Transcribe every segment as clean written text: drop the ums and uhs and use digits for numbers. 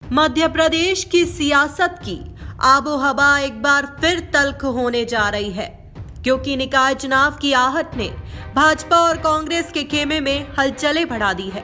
मध्य प्रदेश की सियासत की आबो हवा एक बार फिर तल्ख होने जा रही है, क्योंकि निकाय चुनाव की आहट ने भाजपा और कांग्रेस के खेमे में हलचलें बढ़ा दी है।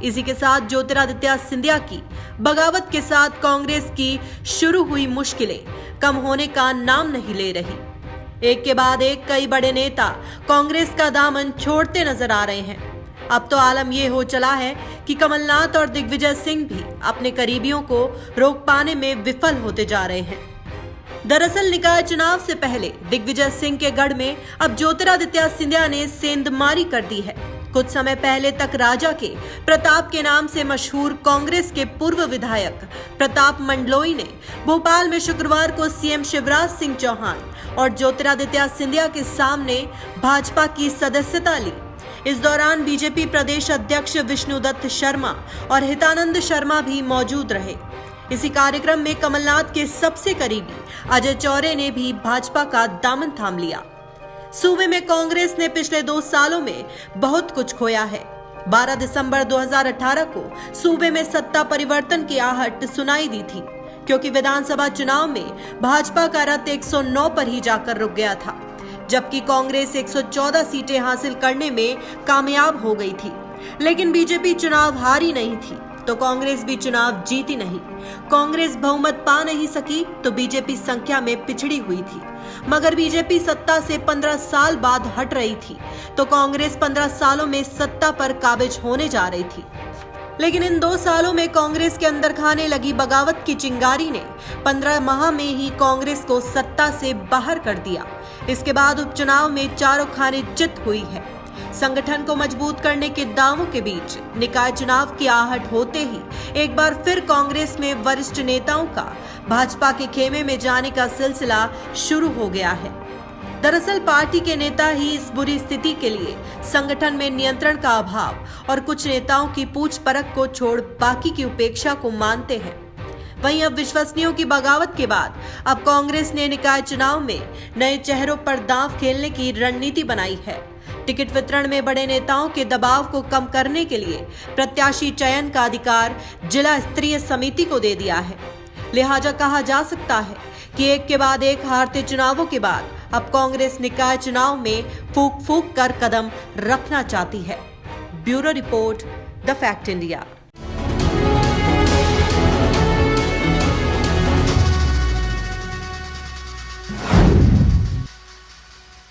इसी के साथ ज्योतिरादित्य सिंधिया की बगावत के साथ कांग्रेस की शुरू हुई मुश्किलें कम होने का नाम नहीं ले रही। एक के बाद एक कई बड़े नेता कांग्रेस का दामन छोड़ते नजर आ रहे हैं। अब तो आलम यह हो चला है कि कमलनाथ और दिग्विजय सिंह भी अपने करीबियों को रोक पाने में विफल होते जा रहे हैं। दरअसल निकाय चुनाव से पहले दिग्विजय सिंह के गढ़ में अब ज्योतिरादित्य सिंधिया ने सेंधमारी कर दी है। कुछ समय पहले तक राजा के प्रताप के नाम से मशहूर कांग्रेस के पूर्व विधायक प्रताप मंडलोई ने भोपाल में शुक्रवार को सीएम शिवराज सिंह चौहान और ज्योतिरादित्य सिंधिया के सामने भाजपा की सदस्यता ली। इस दौरान बीजेपी प्रदेश अध्यक्ष विष्णुदत्त शर्मा और हितानंद शर्मा भी मौजूद रहे। इसी कार्यक्रम में कमलनाथ के सबसे करीबी अजय चौरे ने भी भाजपा का दामन थाम लिया। सूबे में कांग्रेस ने पिछले 2 सालों में बहुत कुछ खोया है। 12 दिसंबर 2018 को सूबे में सत्ता परिवर्तन की आहट सुनाई दी थी, क्योंकि विधानसभा चुनाव में भाजपा का रथ 109 पर ही जाकर रुक गया था, जबकि कांग्रेस 114 सीटें हासिल करने में कामयाब हो गई थी। लेकिन बीजेपी चुनाव हारी नहीं थी तो कांग्रेस भी चुनाव जीती नहीं। कांग्रेस बहुमत पा नहीं सकी तो बीजेपी संख्या में पिछड़ी हुई थी। मगर बीजेपी सत्ता से 15 साल बाद हट रही थी तो कांग्रेस 15 सालों में सत्ता पर काबिज होने जा रही थी। लेकिन इन 2 सालों में कांग्रेस के अंदर खाने लगी बगावत की चिंगारी ने 15 माह में ही कांग्रेस को सत्ता से बाहर कर दिया। इसके बाद उपचुनाव में चारों खाने चित हुई है। संगठन को मजबूत करने के दावों के बीच निकाय चुनाव की आहट होते ही एक बार फिर कांग्रेस में वरिष्ठ नेताओं का भाजपा के खेमे में जाने का सिलसिला शुरू हो गया है। दरअसल पार्टी के नेता ही इस बुरी स्थिति के लिए संगठन में नियंत्रण का अभाव और कुछ नेताओं की पूछ परख को छोड़ बाकी की उपेक्षा को मानते हैं। वहीं अब विश्वसनीयों की बगावत के बाद अब कांग्रेस ने निकाय चुनाव में नए चेहरों पर दांव खेलने की रणनीति बनाई है। टिकट वितरण में बड़े नेताओं के दबाव को कम करने के लिए प्रत्याशी चयन का अधिकार जिला स्तरीय समिति को दे दिया है। लिहाजा कहा जा सकता है कि एक के बाद एक हारते चुनावों के बाद अब कांग्रेस निकाय चुनाव में फूंक फूंक कर कदम रखना चाहती है। Bureau report, the fact India.